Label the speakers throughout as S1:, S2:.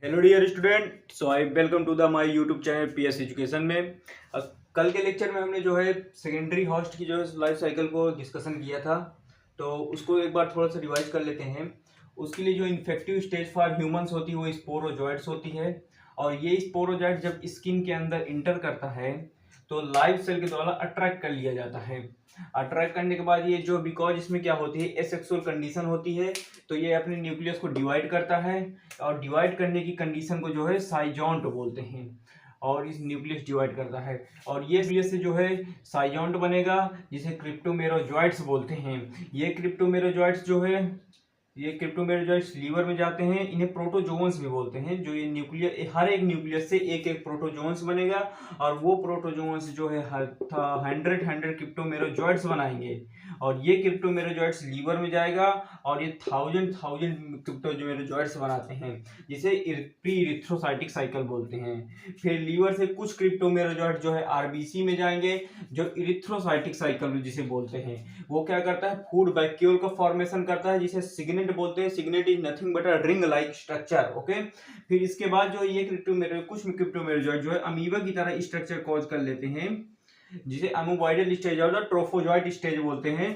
S1: Hello dear student, so I welcome to the my YouTube channel PS education में। कल के lecture में हमने जो है सेकेंडरी होस्ट की जो है लाइफ साइकिल को डिस्कशन किया था, तो उसको एक बार थोड़ा सा रिवाइज कर लेते हैं। उसके लिए जो इन्फेक्टिव स्टेज फॉर ह्यूमंस होती है वो स्पोरोजोइट्स होती है, और ये स्पोरोजोइट जब स्किन के अंदर इंटर करता है तो लाइव सेल के द्वारा अट्रैक्ट कर लिया जाता है। अट्रैक्ट करने के बाद ये जो बिकॉज इसमें क्या होती है, एसेक्सुअल कंडीशन होती है, तो ये अपने न्यूक्लियस को डिवाइड करता है, और डिवाइड करने की कंडीशन को जो है साइजॉन्ट बोलते हैं, और इस न्यूक्लियस डिवाइड करता है, और ये न्यूक्लियस से जो है साइजॉन्ट बनेगा जिसे क्रिप्टोमेरोजॉइट्स बोलते हैं। ये क्रिप्टोमेरोजॉइट्स जो है, ये क्रिप्टोमेरोजॉइट्स लीवर में जाते हैं, इन्हें प्रोटोजोन्स भी बोलते हैं। जो ये न्यूक्लियस, हर एक न्यूक्लियस से एक एक प्रोटोजोन्स बनेगा, और वो प्रोटोजोन्स जो है 100 क्रिप्टोमेरोजॉइट्स बनाएंगे, और ये क्रिप्टोमेरोजॉइट्स लीवर में जाएगा, और ये थाउजेंड क्रिप्टोमेरोजॉइट्स बनाते हैं, जिसे प्री इरिथ्रोसाइटिक साइकिल बोलते हैं। फिर लीवर से कुछ क्रिप्टोमेरोजॉइट जो है आरबीसी में जाएंगे, जो इरिथ्रोसाइटिक साइकिल जिसे बोलते हैं। वो क्या करता है, फूड वैक्यूल का फॉर्मेशन करता है, जिसे सिग्नेट बोलते हैं। Signet is nothing but a ring like structure. Okay, फिर इसके बाद जो ये कुछ क्रिप्टोमेरोजॉइट जो है अमीबा की तरह स्ट्रक्चर कॉज कर लेते हैं, जिसे अमोबॉइडल स्टेज और ट्रोफोजॉइट स्टेज बोलते हैं।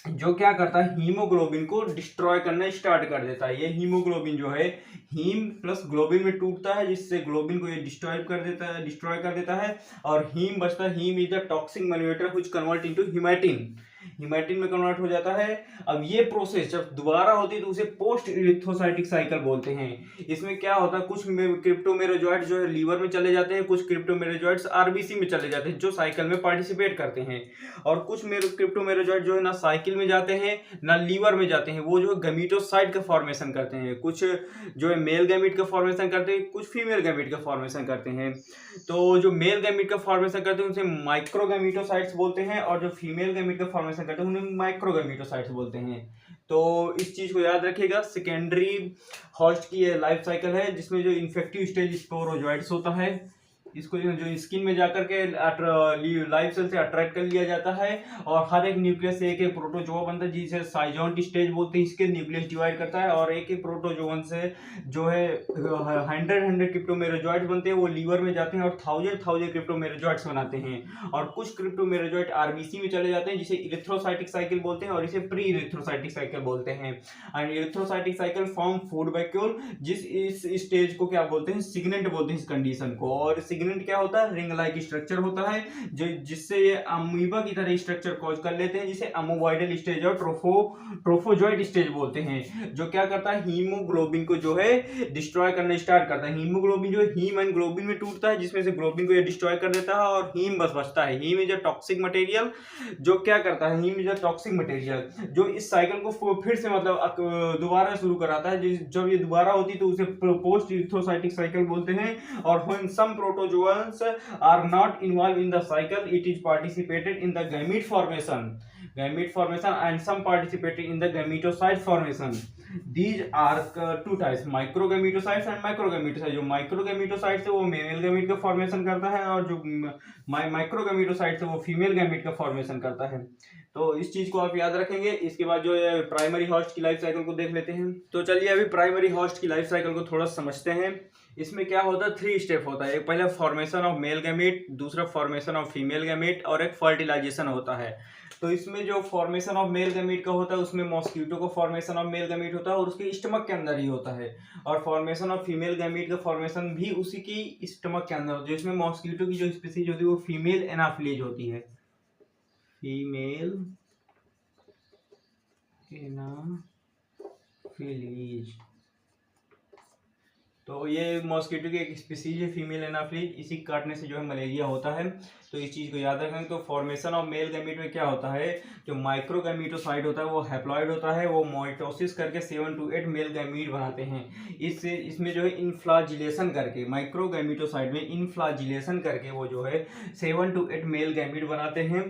S1: जो क्या करता है, हीमोग्लोबिन को डिस्ट्रॉय करना स्टार्ट कर देता है। ये हीमोग्लोबिन जो है हीम प्लस ग्लोबिन में टूटता है, जिससे ग्लोबिन को ये डिस्ट्रॉय कर देता है, और हीम बचता है। हीम इज द टॉक्सिक मैन्युएटर which convert into hematin, hematin में कन्वर्ट हो जाता है। अब ये प्रोसेस जब दोबारा होती है तो उसे पोस्ट इरिथ्रोसाइटिक साइकिल बोलते हैं। इसमें क्या होता है, कुछ क्रिप्टोमेरोजॉइट जो है लीवर में चले जाते हैं, कुछ क्रिप्टोमेरोजॉइट्स आरबीसी में चले जाते हैं जो साइकिल में पार्टिसिपेट करते हैं, और कुछ क्रिप्टोमेरोजॉइट जो है ना साइकिल में जाते हैं ना लीवर में जाते हैं, वो जो गमीटोसाइट का फॉर्मेशन करते हैं। कुछ जो है मेल गैमीट का फॉर्मेशन करते हैं, कुछ फीमेल गैमीट का फॉर्मेशन करते हैं। तो जो मेल गैमीट का फॉर्मेशन करते हैं उनसे माइक्रोगैमीटोसाइट्स बोलते हैं, और जो फीमेल गैमीट का फॉर्मेशन करते हैं उन्हें माइक्रोगैमीटोसाइट्स बोलते हैं। तो इस चीज को याद रखिएगा। सेकेंडरी होस्ट की ये लाइफ साइकिल है, जिसमें जो इन्फेक्टिव स्टेज स्पोरोजोइट्स होता है, इसको जो स्किन में जाकर के लाइव सेल से अट्रैक्ट कर लिया जाता है, और हर एक न्यूक्लियस से एक एक प्रोटोजोआ बनता है, जिसे साइजॉन्ट स्टेज बोलते हैं। इसके न्यूक्लियस डिवाइड करता है, और एक एक प्रोटोजोन से जो है 100 क्रिप्टोमेरोजॉइट्स बनते हैं, वो लीवर में जाते हैं और थाउजेंड क्रिप्टोमेरोजॉइट्स बनाते हैं। और कुछ क्रिप्टोमेरोजॉइट आरबीसी में चले जाते हैं, जिसे इरिथ्रोसाइटिक साइकिल बोलते हैं, और इसे प्री इरिथ्रोसाइटिक साइकिल बोलते हैं। And erythrocytic cycle form food vacuole, जिस इस स्टेज को क्या बोलते हैं, सिग्नेंट बोलते हैं इस कंडीशन को। और सिग्नेंट क्या होता है, रिंग लाइक स्ट्रक्चर होता है, जो जिससे ये अमीबा की तरह स्ट्रक्चर कॉज कर लेते हैं, जिसे अमोबॉइडल स्टेज और ट्रोफोजॉइट स्टेज बोलते हैं। जो क्या करता है, हीमोग्लोबिन को जो है डिस्ट्रॉय करना स्टार्ट करता है। हीमोग्लोबिन जो है हीम एंड ग्लोबिन में टूटता है, जिसमें से ग्लोबिन को ये डिस्ट्रॉय कर देता है, और हीम बस बचता है। Heme is a toxic material, जो क्या करता है, heme is a toxic material जो इस साइकिल को फिर से मतलब दोबारा शुरू कराता है। जब ये दोबारा होती है तो उसे पोस्ट इरिथ्रोसाइटिक साइकिल बोलते हैं। और when some protozoans are not involved in the cycle, it is participated in the gamete formation and some participated in the gametocyte formation. These are two types, microgametocytes and macrogametocytes. जो माइक्रोगैमेटोसाइट्स है वो male gamete का formation करता है, और जो माइक्रोगैमेटोसाइट्स है वो फीमेल गैमेट का फॉर्मेशन करता है। तो इस चीज को आप याद रखेंगे। इसके बाद जो है प्राइमरी होस्ट की लाइफ साइकिल को देख लेते हैं। तो चलिए अभी प्राइमरी होस्ट की लाइफ साइकिल को थोड़ा समझते हैं। इसमें क्या होता है, 3 स्टेप होता है। एक पहले फॉर्मेशन ऑफ मेल गैमेट, दूसरा फॉर्मेशन ऑफ फीमेल गैमेट, और एक फर्टिलाइजेशन होता है। तो इसमें जो फॉर्मेशन ऑफ मेल गैमेट का होता है उसमें मॉस्किटो का फॉर्मेशन ऑफ मेल गैमेट होता है, और उसके स्टमक के अंदर ही होता है। और फॉर्मेशन ऑफ फीमेल गैमेट का फॉर्मेशन भी उसी की स्टमक के अंदर होता है। जिसमें मॉस्किटो की जो स्पीसीज होती है वो फीमेल एनाफिलीज होती है, फीमेल एनाफिलीज। तो ये मॉस्किटो की एक स्पीसीज है फीमेल एनाफिलीज, इसी काटने से जो है मलेरिया होता है। तो इस चीज को याद रखेंगे। तो फॉर्मेशन ऑफ मेल गैमेट में क्या होता है, जो माइक्रोगैमेटोसाइट होता है वो हैप्लॉइड होता है, वो माइटोसिस करके 7 to 8 मेल गैमेट बनाते हैं। इसमें जो है इनफ्लाजिलेशन करके, माइक्रोगैमेटोसाइट में इनफ्लाजिलेशन करके वो जो है 7 to 8 मेल गैमेट बनाते हैं।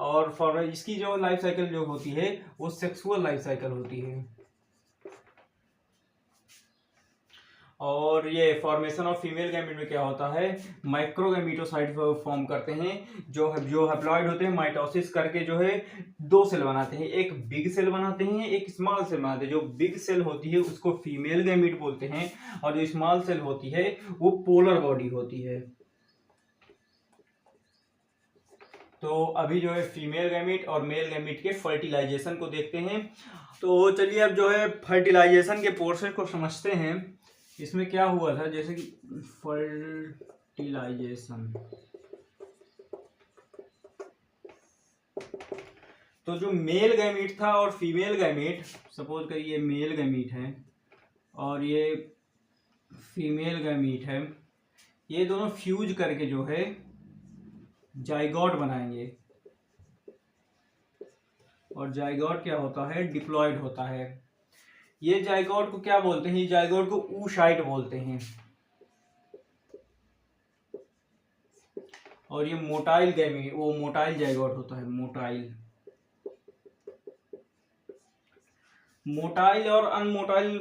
S1: और इसकी जो लाइफ साइकिल जो होती है वो सेक्सुअल लाइफ साइकिल होती है। और ये फॉर्मेशन ऑफ फीमेल गैमीट में क्या होता है, माइक्रोगैमीटोसाइट फॉर्म करते हैं जो हैप्लॉइड होते हैं, माइटोसिस करके जो है दो सेल बनाते हैं, एक बिग सेल बनाते हैं, एक स्मॉल सेल बनाते हैं। जो बिग सेल होती है उसको फीमेल गैमीट बोलते हैं और जो स्मॉल सेल होती है वो पोलर बॉडी होती है। तो अभी जो है फीमेल गैमीट और मेल गैमीट के फर्टिलाइजेशन को देखते हैं। तो चलिए अब जो है फर्टिलाइजेशन के प्रोसेस को समझते हैं। इसमें क्या हुआ था, जैसे कि फर्टिलाइजेशन, तो जो मेल गैमीट था और फीमेल गैमीट, सपोज करिए मेल गैमीट है और ये फीमेल गैमीट है, ये दोनों फ्यूज करके जो है जाइगोट बनाएंगे और जाइगोट क्या होता है, डिप्लॉयड होता है। ये जाइगोट को क्या बोलते हैं, जाइगोट को oocyte बोलते हैं। और ये मोटाइल गैमीट, वो मोटाइल जाइगोट होता है, मोटाइल और अनमोटाइल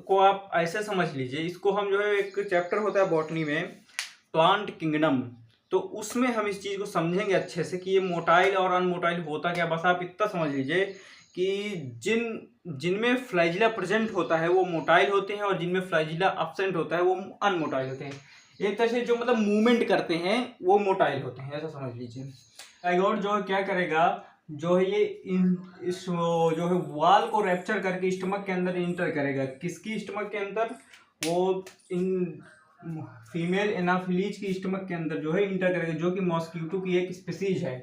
S1: को आप ऐसे समझ लीजिए, इसको हम जो है एक चैप्टर होता है बॉटनी में प्लांट किंगडम, तो उसमें हम इस चीज को समझेंगे अच्छे से कि ये मोटाइल और अनमोटाइल होता क्या। बस आप इतना समझ लीजिए कि जिनमें फ्लैजिला प्रेजेंट होता है वो मोटाइल होते हैं और जिनमें फ्लैजिला एब्सेंट होता है वो अनमोटाइल होते हैं। एक तरह से जो मतलब मूवमेंट करते हैं वो मोटाइल होते हैं, ऐसा समझ लीजिए। जाइगोट जो है क्या करेगा, जो है ये इस जो है वाल को रैप्चर करके स्टमक के अंदर इंटर करेगा। किसकी स्टमक के अंदर, वो इन फीमेल एनाफिलीज की स्टमक के अंदर जो है इंटर करेगा, जो कि मॉस्किटो की एक स्पीसीज है।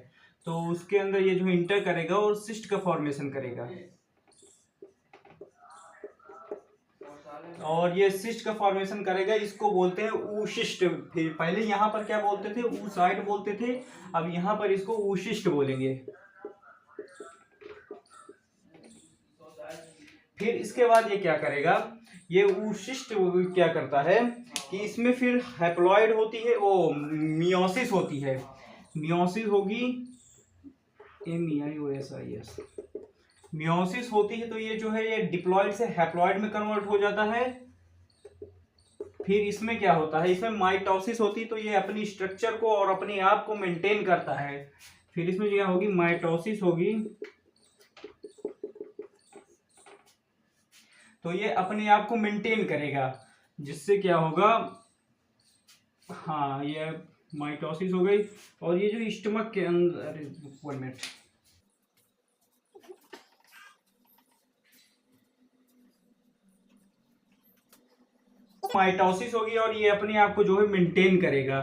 S1: तो उसके अंदर ये जो इंटर करेगा और सिस्ट का फॉर्मेशन करेगा और ये सिस्ट का फॉर्मेशन करेगा, इसको बोलते हैं ऊशिष्ट। फिर पहले यहाँ पर क्या बोलते थे, oocyte बोलते थे, अब यहाँ पर इसको ऊशिष्ट बोलेंगे। फिर इसके बाद ये क्या करेगा, ये ऊशिष्ट क्या करता है कि इसमें फिर हैप्लॉइड होती है, वो मियोसिस होती है, मियोसिस होगी, MIOSIS, मियोसिस होती है। तो ये जो है ये डिप्लॉइड से हैप्लॉइड में कन्वर्ट हो जाता है। फिर इसमें क्या होता है, इसमें माइटोसिस होती है, तो ये अपनी स्ट्रक्चर को और अपने आप को मेंटेन करता है। फिर इसमें क्या होगी, माइटोसिस होगी, तो ये अपने आप को मेंटेन करेगा, जिससे क्या होगा, हाँ ये माइटोसिस हो गई। और ये जो स्टमक के अंदर, 1 मिनट, माइटोसिस होगी और ये अपने आप को जो है मेंटेन करेगा।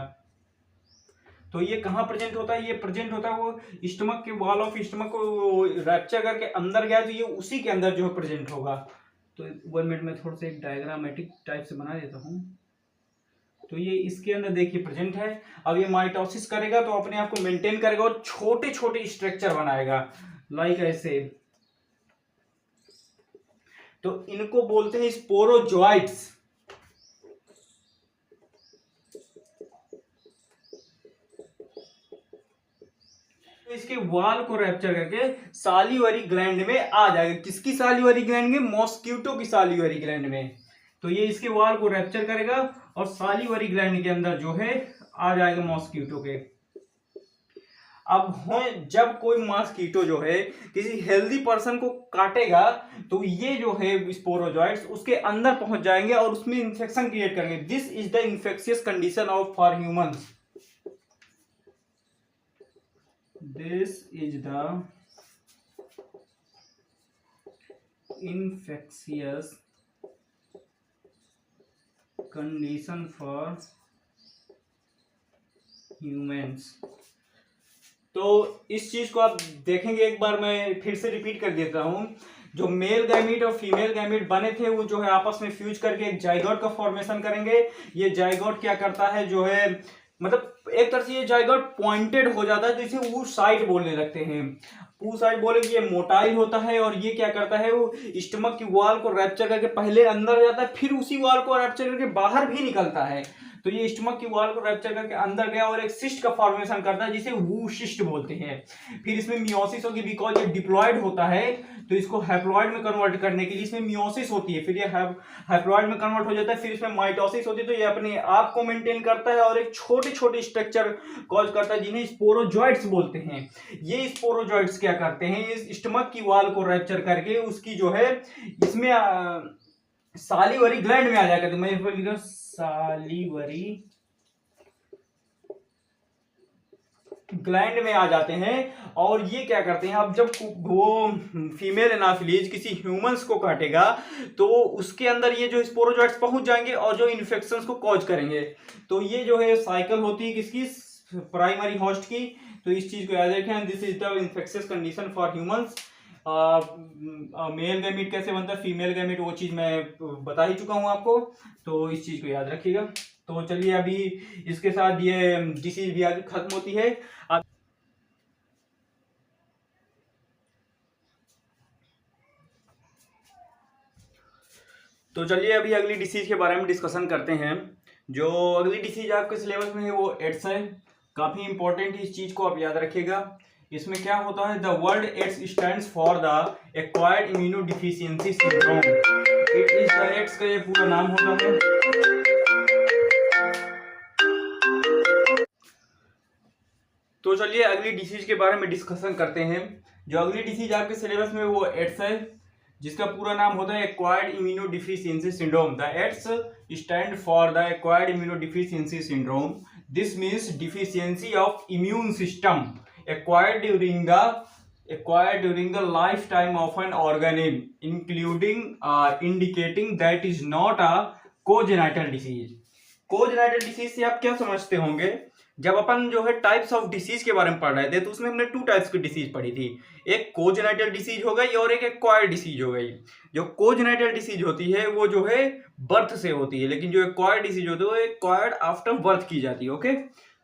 S1: तो ये कहाँ प्रेजेंट होता है, ये प्रेजेंट होता है वो स्टमक के वॉल ऑफ स्टमक को रैप्चर करके अंदर गया, तो ये उसी के अंदर जो है प्रेजेंट होगा। तो 1 मिनट में थोड़ा सा एक डायग्रामेटिक टाइप से बना देता हूँ। तो ये इसके अंदर देखिए प्रेजेंट है। अब ये माइटोसिस करेगा तो अपने आप को मेंटेन करेगा और छोटे छोटे स्ट्रक्चर बनाएगा, लाइक ऐसे। तो इनको बोलते हैं स्पोरोजोइट्स। इसके वाल को रैप्चर करके सालिवरी ग्लैंड में आ जाएगा। किसकी सालिवरी ग्लैंड में, मॉस्किटो की सालिवरी ग्लैंड में। तो ये इसके वाल को रैप्चर करेगा और सालिवरी ग्लैंड के अंदर जो है आ जाएगा मॉस्किटो के। अब जब कोई मॉस्किटो जो है किसी हेल्दी पर्सन को काटेगा तो ये जो है स्पोरोजोइट्स उसके अंदर पहुंच जाएंगे और उसमें इंफेक्शन क्रिएट करेंगे। This is the infectious condition of for humans. This is the infectious condition for humans। तो इस चीज को आप देखेंगे, एक बार मैं फिर से रिपीट कर देता हूं। जो मेल गैमीट और फीमेल गैमीट बने थे वो जो है आपस में फ्यूज करके एक जाइगोट का फॉर्मेशन करेंगे। ये जाइगोट क्या करता है, जो है मतलब एक तरह से ये जाइगोट पॉइंटेड हो जाता है, तो इसे oocyte बोलने लगते हैं। oocyte बोले कि ये मोटाइल होता है और ये क्या करता है, वो स्टमक की वॉल को रैप्चर करके पहले अंदर जाता है, फिर उसी वॉल को रैप्चर करके बाहर भी निकलता है। तो ये स्टमक की वॉल को रैप्चर करके अंदर गया और एक सिस्ट का फॉर्मेशन करता है जिसे वू सिस्ट बोलते हैं। फिर इसमें मियोसिस होगी, बिकॉज ये डिप्लॉयड होता है तो इसको हैप्लॉयड में कन्वर्ट करने के लिए इसमें मियोसिस होती है, फिर ये हैप्लॉयड में कन्वर्ट हो जाता है, फिर इसमें माइटोसिस होती है, तो ये अपने आप को मेंटेन करता है और एक छोटे छोटे स्ट्रक्चर कॉज करता है जिन्हें स्पोरोजॉइट्स बोलते हैं। ये स्पोरोजॉइट्स क्या करते हैं, इस स्टमक की वॉल को रैप्चर करके उसकी जो है इसमें सालिवरी ग्लैंड में आ जाया करते, मैं इसको लिख रहा हूं सालिवरी ग्लैंड में आ जाते हैं। और ये क्या करते हैं, अब जब वो फीमेल एनाफिलीज किसी ह्यूमंस को काटेगा तो उसके अंदर ये जो स्पोरोजॉइट्स पहुंच जाएंगे और जो इन्फेक्शंस को कॉज करेंगे। तो ये जो है साइकिल होती है किसकी, प्राइमरी होस्ट की। तो इस चीज को याद रखें, this is the infectious condition for humans. Male gamete कैसे बनता है, फीमेल गैमीट, वो चीज मैं बता ही चुका हूं आपको, तो इस चीज को याद रखिएगा। तो चलिए अभी इसके साथ ये डिसीज भी आगे खत्म होती है। तो चलिए अभी अगली डिसीज के बारे में डिस्कशन करते हैं। जो अगली डिसीज आपके सिलेबस में है वो एड्स है, काफी इंपॉर्टेंट इस चीज को आप याद रखिएगा। इसमें क्या होता है, the word AIDS stands for the acquired immunodeficiency syndrome. It is the AIDS का ये पूरा नाम होता है। तो चलिए अगली डिसीज के बारे में डिस्कशन करते हैं। जो अगली डिसीज आपके सिलेबस में वो एड्स है, जिसका पूरा नाम होता है acquired immunodeficiency syndrome. The AIDS stand for the acquired immunodeficiency syndrome. This means deficiency of immune system acquired during the lifetime of an organism, including indicating that is not a congenital disease। Congenital disease से आप क्या समझते होंगे, जब अपन जो है types of disease के बारे में पढ़ रहे थे तो उसमें हमने 2 टाइप्स की डिसीज पढ़ी थी, एक कोजेनाइटल डिसीज हो गई और एक एक्वायर्ड डिसीज हो गई। जो कोजेनाइटल डिसीज होती है वो जो है बर्थ से होती है, लेकिन जो एक्वायर्ड डिसीज होती है वो एक्वायर्ड आफ्टर बर्थ की जाती है। ओके,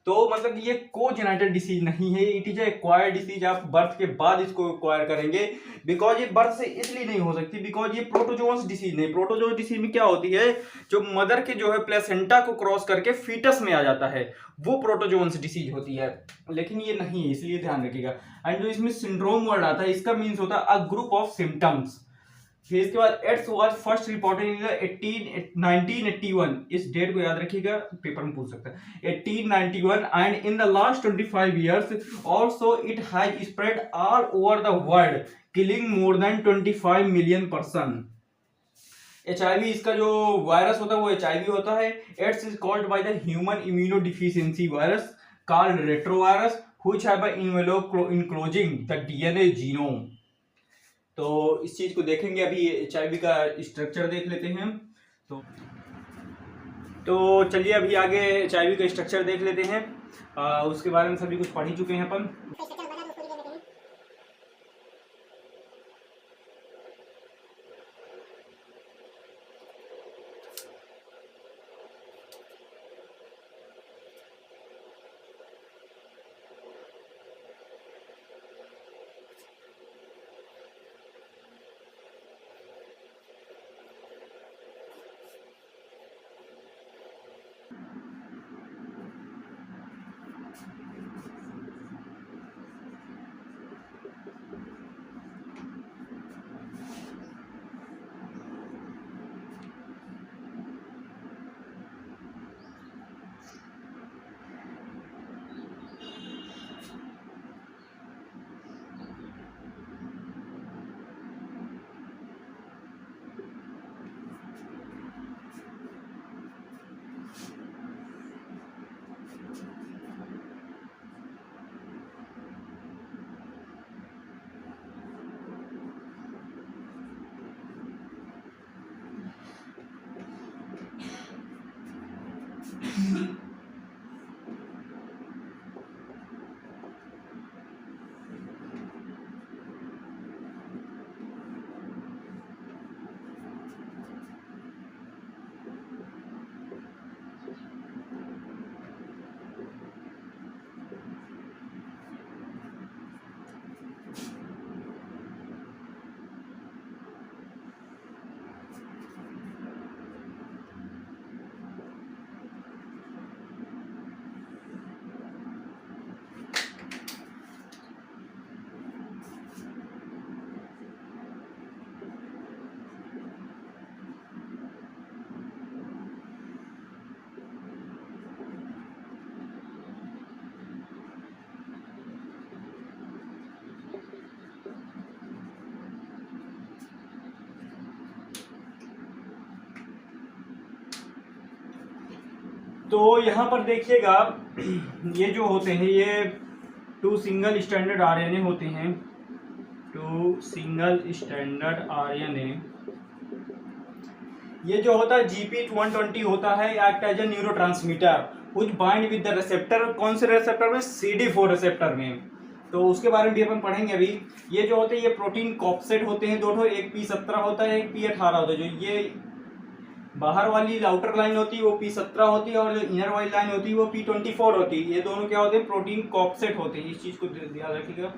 S1: तो मतलब ये कोजेनाइटल डिसीज नहीं है, इट इज एक्वायर्ड डिसीज। आप बर्थ के बाद इसको एक्वायर करेंगे, बिकॉज ये बर्थ से इसलिए नहीं हो सकती बिकॉज ये प्रोटोजोअस डिसीज नहीं। प्रोटोजोअस डिसीज में क्या होती है, जो मदर के जो है प्लेसेंटा को क्रॉस करके फीटस में आ जाता है, वो प्रोटोजोअस डिसीज होती है, लेकिन ये नहीं है, इसलिए ध्यान रखिएगा। एंड जो इसमें सिंड्रोम वर्ड आता है इसका मीन्स होता है अ ग्रुप ऑफ सिम्टम्स। फिर इसके बाद AIDS was first reported in 1981, इस डेट को याद रखिएगा, पेपर में पूछ सकता है, 1891। And in the last 25 years also it has spread all over the world, killing more than 25 million person. HIV इसका जो वायरस होता है वो एचआईवी होता है। AIDS is called by the human immunodeficiency virus called retrovirus which have a envelope enclosing the DNA genome. तो इस चीज को देखेंगे, अभी एचआईवी का स्ट्रक्चर देख लेते हैं। तो चलिए अभी आगे एचआईवी का स्ट्रक्चर देख लेते हैं। उसके बारे में सभी कुछ पढ़ ही चुके हैं अपन। तो यहाँ पर देखिएगा ये जो होते हैं ये 2 सिंगल स्टैंडर्ड आरएनए होते हैं, 2 सिंगल स्टैंडर्ड आरएनए। ये जो होता है GP120 होता है, act as a neurotransmitter which bind with the receptor. कौन से रिसेप्टर में? CD4 रिसेप्टर में। तो उसके बारे में भी अपन पढ़ेंगे अभी। ये जो होते हैं ये प्रोटीन कॉपसेट होते हैं दोनों, एक P17 होता है, एक P18 होता है। जो ये बाहर वाली आउटर लाइन होती है वो P17 होती है और जो इनर वाली लाइन होती है वो P24 होती है। ये दोनों क्या होते हैं? प्रोटीन कॉपसेट होते हैं। इस चीज को याद रखिएगा,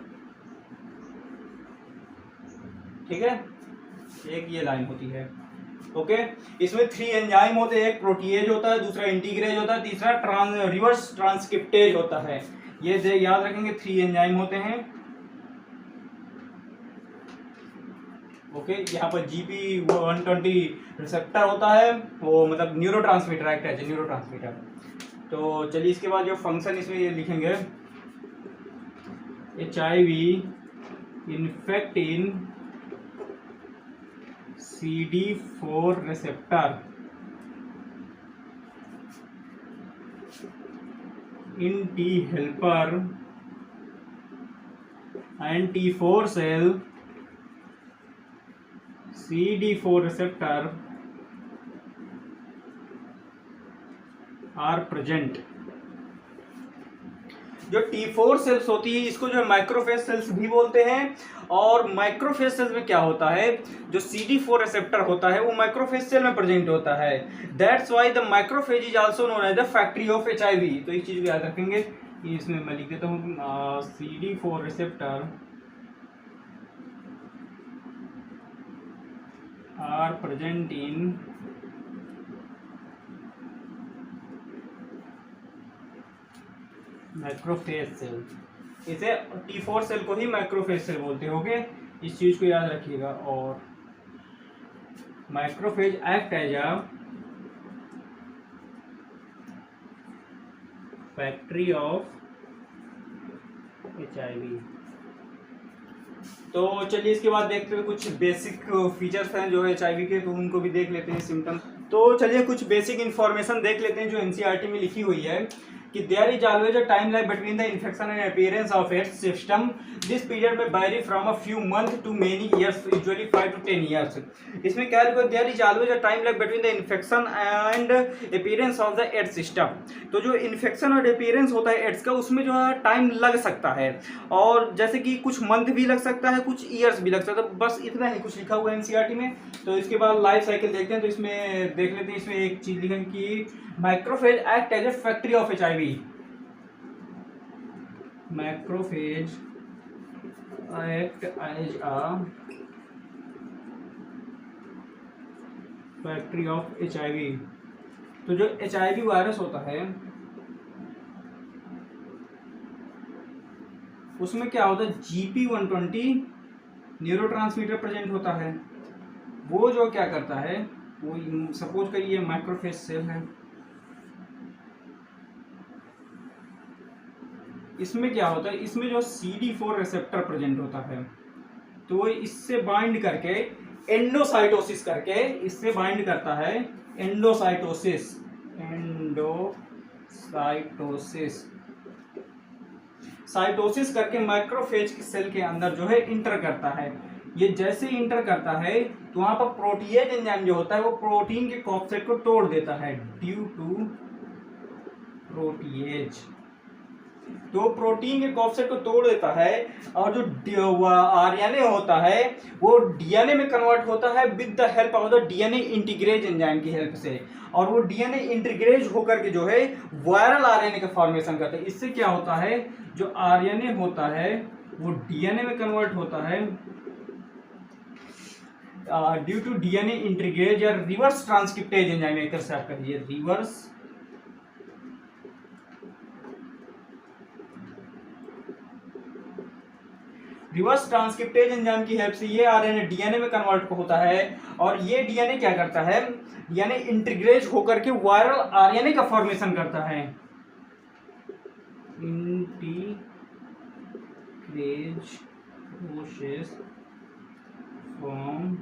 S1: ठीक है। एक ये लाइन होती है, ओके। इसमें 3 एंजाइम होते हैं, एक प्रोटीएज होता है, दूसरा इंटीग्रेज होता है, तीसरा रिवर्स ट्रांसक्रिप्टेज होता है। ये याद रखेंगे, 3 एंजाइम होते हैं, ओके। यहाँ पर GP120 रिसेप्टर होता है, वो मतलब न्यूरोट्रांसमीटर, एक्ट है न्यूरोट्रांसमीटर। तो चलिए इसके बाद जो फंक्शन इसमें ये लिखेंगे, HIV infect in CD4 receptor in T helper and T4 cell CD4 receptor are present। जो T4 सेल्स होती है इसको जो माइक्रोफेज सेल्स भी बोलते हैं। और माइक्रोफेज सेल्स में क्या होता है? जो CD4 रिसेप्टर होता है वो माइक्रोफेज सेल में प्रेजेंट होता है। That's why the microphage is also known as the factory of HIV। तो इस चीज को याद रखेंगे। इसमें मैं लिख देता हूँ CD4 receptor are present in microphage cell. इसे T4 सेल को ही माइक्रोफेज सेल बोलते होंगे, इस चीज को याद रखिएगा। और microphage act as a factory of HIV। तो चलिए इसके बाद देखते हैं कुछ बेसिक फीचर्स हैं जो HIV के, तो उनको भी देख लेते हैं, सिम्टम। तो चलिए कुछ बेसिक इंफॉर्मेशन देख लेते हैं जो NCERT में लिखी हुई है कि there is always a time like between the infection and appearance of its system. This period में vary from a few month to many years, usually 5 to 10 years. इसमें क्या लिखा है? There is always a time like between the infection and appearance of the AIDS system. तो जो infection और appearance होता है एड्स का, उसमें जो है टाइम लग सकता है, और जैसे कि कुछ मंथ भी लग सकता है, कुछ ईयर्स भी लग सकता है। बस इतना ही कुछ लिखा हुआ है NCERT में। तो इसके बाद लाइफ साइकिल देखते हैं। तो इसमें देख लेते हैं, इसमें एक चीज लिखा है कि microphage act as a factory of HIV। Macrophage act as a factory of HIV। तो जो HIV वायरस होता है उसमें क्या होता है? GP120 न्यूरोट्रांसमीटर प्रेजेंट होता है। वो जो क्या करता है, वो सपोज करिए माइक्रोफेज सेल है, इसमें क्या होता है? इसमें जो CD4 रिसेप्टर प्रेजेंट होता है, तो वो इससे बाइंड करके एंडोसाइटोसिस करके इससे बाइंड करता है। एंडोसाइटोसिस, साइटोसिस करके माइक्रोफेज की सेल के अंदर जो है इंटर करता है। ये जैसे इंटर करता है तो वहां पर प्रोटीएज एंजाइम जो होता है वो प्रोटीन के कॉपसेट को तोड़ देता है ड्यू टू प्रोटीएज। तो प्रोटीन के कॉपसेट को तोड़ देता है और जो आरएनए होता है वो डीएनए में कन्वर्ट होता है with the help of the DNA integrase enzyme की हेल्प से। और वो डीएनए इंटीग्रेज होकर के जो है वायरल आरएनए का फॉर्मेशन करता है। इससे क्या होता है? जो आरएनए होता है वो डीएनए में कन्वर्ट होता है ड्यू टू डीएनए इंटीग्रेज या रिवर्स ट्रांसक्रिप्टेज एंजाइम। एक तरह से आप कहिए रिवर्स ट्रांसक्रिप्टेज एंजाइम की हेल्प से ये आरएनए डीएनए में कन्वर्ट होता है। और ये डीएनए क्या करता है? डीएनए इंटीग्रेज होकर के वायरल आरएनए का फॉर्मेशन करता है। Integrase process form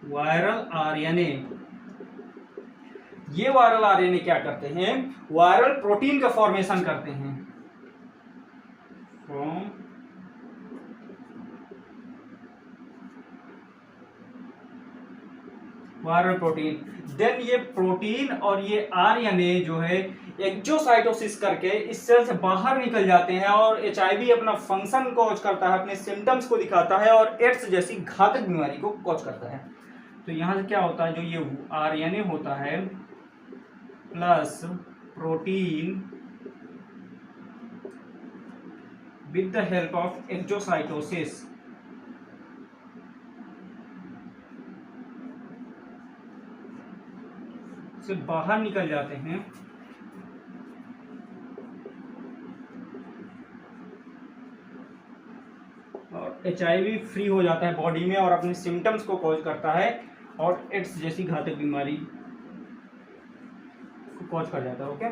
S1: viral RNA. ये वायरल आरएनए क्या करते हैं, वायरल प्रोटीन का फॉर्मेशन करते हैं, वायरल प्रोटीन। देन ये प्रोटीन और ये आरएनए जो है एक्सोसाइटोसिस करके इस सेल से बाहर निकल जाते हैं और एचआईवी अपना फंक्शन कॉज करता है, अपने सिम्टम्स को दिखाता है और एड्स जैसी घातक बीमारी को कॉज करता है। तो यहाँ से क्या होता है, जो ये आरएनए होता है plus protein with the help of exocytosis से बाहर निकल जाते हैं और एचआईवी फ्री हो जाता है बॉडी में और अपने सिम्टम्स को कॉज करता है और एड्स जैसी घातक बीमारी को कॉज कर जाता है। ओके,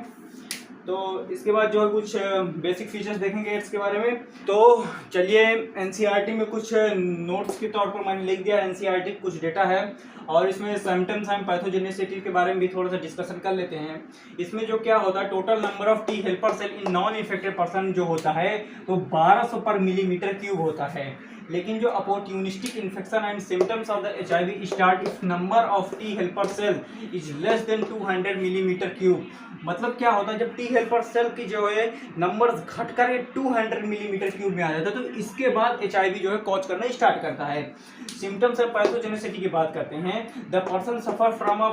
S1: तो इसके बाद जो है कुछ बेसिक फीचर्स देखेंगे एड्स के बारे में। तो चलिए एनसीईआरटी में कुछ नोट्स के तौर पर मैंने लिख दिया, एनसीईआरटी कुछ डेटा है और इसमें सिम्टम्स एंड पैथोजेनिसिटी के बारे में भी थोड़ा सा डिस्कशन कर लेते हैं। इसमें जो क्या होता है, total number of T helper cell in non infected person जो होता है तो 1200 पर मिलीमीटर क्यूब होता है, लेकिन जो opportunistic infection and symptoms of the HIV start if number of T helper cell is less than 200 millimetre cube. मतलब क्या होता है, जब टी हेल्पर सेल की जो है नंबर घटकर 200 मिलीमीटर क्यूब में आ जाता है तो इसके बाद एचआईवी जो है कॉज करना स्टार्ट करता है। सिम्टम्स ऑफ पैथोजेनिसिटी की बात करते हैं, the person suffer from a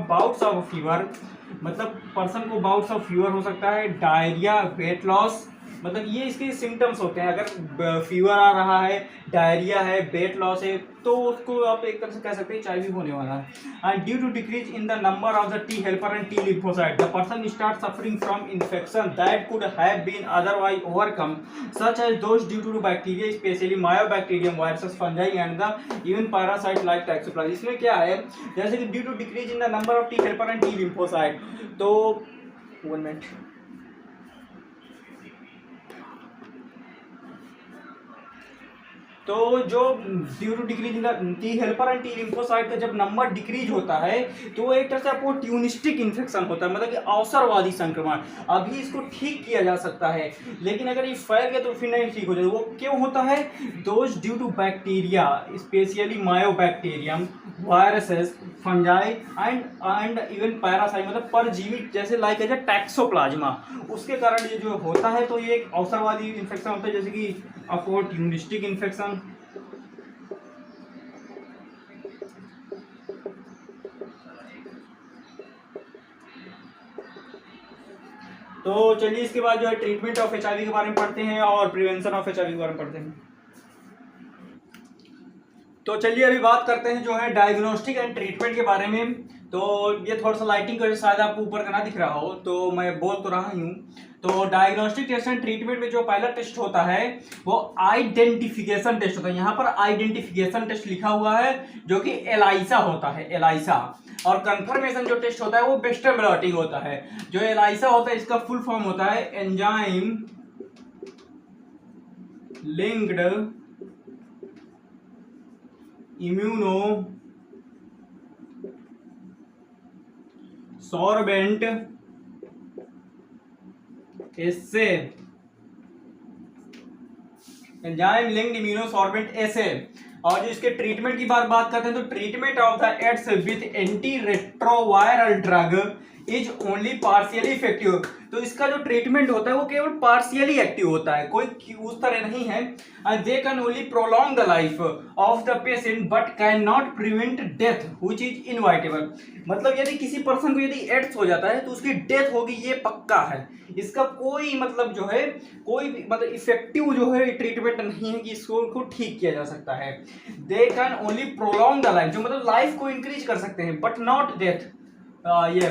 S1: bouts of fever, मतलब पर्सन को बाउट्स ऑफ फीवर हो सकता है, डायरिया, वेट लॉस, मतलब ये इसके सिम्टम्स होते हैं। अगर फीवर आ रहा है, डायरिया है, वेट लॉस है तो उसको आप एक तरह से कह सकते हैं एचआईवी होने वाला है। And due to decrease in the number of the T helper and T lymphocyte the person start suffering from infection that could have been otherwise overcome such as those due to bacteria specially mycobacterium viruses fungi and the even parasite like toxoplasma. इसमें क्या है, जैसे कि due to decrease in the number of T helper and T lymphocyte, तो 1 minute, तो जो due to decrease in T helper and T lymphocyte का जब नंबर डिक्रीज होता है तो एक तरह से अपॉर्चुनिस्टिक इन्फेक्शन होता है, मतलब कि अवसरवादी संक्रमण। अभी इसको ठीक किया जा सकता है लेकिन अगर ये फैल गया तो फिर नहीं ठीक हो जाएगा। वो क्यों होता है, those due to bacteria specially mycobacterium viruses fungi and even parasite, मतलब परजीवी जैसे लाइक एज टैक्सोप्लाज्मा, उसके कारण ये जो होता है तो ये एक अवसरवादी इन्फेक्शन होता है, जैसे कि अपॉर्चुनिस्टिक इन्फेक्शन। तो चलिए इसके बाद जो है ट्रीटमेंट ऑफ एचआईवी के बारे में पढ़ते हैं और प्रिवेंशन ऑफ एचआईवी के बारे में पढ़ते हैं। तो चलिए अभी बात करते हैं जो है डायग्नोस्टिक एंड ट्रीटमेंट के बारे में। तो ये थोड़ा सा लाइटिंग की वजह से शायद आपको ऊपर का ना दिख रहा हो तो मैं बोल तो रहा ही हूँ। तो डायग्नोस्टिक टेस्ट एंड ट्रीटमेंट में जो पहला टेस्ट होता है वो आइडेंटिफिकेशन टेस्ट होता है। यहाँ पर आइडेंटिफिकेशन टेस्ट लिखा हुआ है जो कि एलाइसा होता है, एलाइसा। और कंफर्मेशन जो टेस्ट होता है वो बेस्टर ब्लॉटिंग होता है। जो एलाइसा होता है इसका फुल फॉर्म होता है enzyme linked immuno sorbent assay, enzyme linked immunosorbent assay. और जो इसके ट्रीटमेंट की बात करते हैं तो treatment of the AIDS with anti retroviral drug is only partially effective. तो इसका जो ट्रीटमेंट होता है वो केवल पार्शियली एक्टिव होता है, कोई उस तरह नहीं है। They can only prolong the life of the patient but can not prevent death which is inevitable. मतलब यदि किसी पर्सन को यदि एड्स हो जाता है तो उसकी डेथ होगी ये पक्का है। इसका कोई मतलब जो है कोई मतलब इफेक्टिव जो है ट्रीटमेंट नहीं है कि इसको ठीक किया जा सकता है। They can only prolong the life, जो मतलब लाइफ को इंक्रीज कर सकते हैं but not death,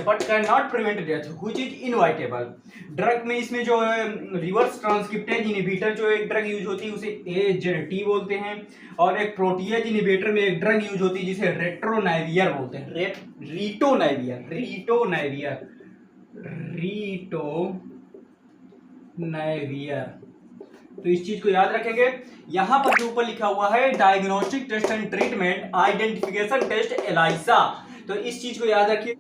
S1: but can not prevent death which is inevitable. Drug में इसमें जो है रिवर्स ट्रांसक्रिप्टेज इनहिबिटर जो एक ड्रग यूज होती है उसे AZT बोलते हैं। और एक प्रोटीएज इनहिबिटर में एक ड्रग यूज होती है जिसे रेट्रोनाइवियर बोलते हैं, रीटोनाइवियर। तो इस चीज को याद रखेंगे। यहां पर जो ऊपर लिखा हुआ है diagnostic test and treatment identification test ELISA, तो इस चीज़ को याद रखिए।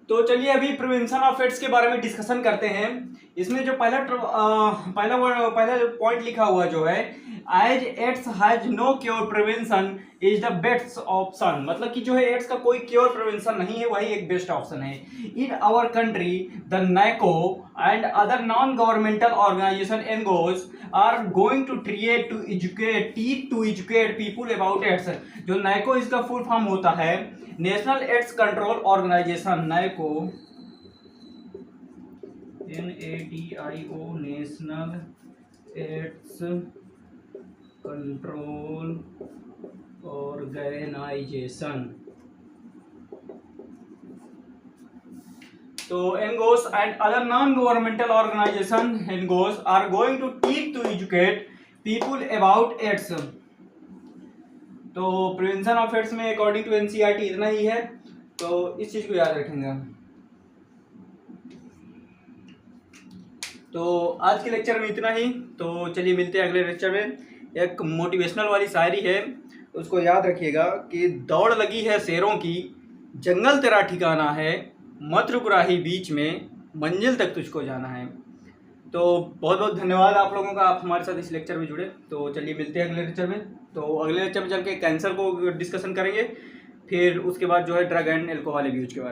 S1: तो चलिए अभी प्रिवेंशन ऑफ एड्स के बारे में डिस्कशन करते हैं। इसमें जो पहला पॉइंट लिखा हुआ जो है, as AIDS has no cure prevention is the best option, मतलब कि जो है एड्स का कोई क्योर प्रिवेंशन नहीं है, वही एक बेस्ट ऑप्शन है। In our country the NACO and other non governmental organisation NGOs are going to teach to educate people about AIDS. जो नैको इसका फुल फॉर्म होता है national AIDS control organisation, NACO NATIO, national AIDS control organisation. तो NGOs and other non governmental organisation NGOs are going to teach to educate people about AIDS. तो prevention of AIDS में according to NCERT इतना ही है, तो इस चीज को याद रखेंगे। तो आज के लेक्चर में इतना ही, तो चलिए मिलते हैं अगले लेक्चर में। एक मोटिवेशनल वाली शायरी है, उसको याद रखिएगा कि दौड़ लगी है शेरों की, जंगल तेरा ठिकाना है, मत रुक राही बीच में, मंजिल तक तुझको जाना है। तो बहुत बहुत धन्यवाद आप लोगों का, आप हमारे साथ इस लेक्चर में जुड़े। तो चलिए मिलते हैं अगले लेक्चर में। तो अगले लेक्चर में चल के कैंसर को डिस्कशन करेंगे, फिर उसके बाद जो है ड्रग एंड एल्कोहल अब्यूज के बारे में।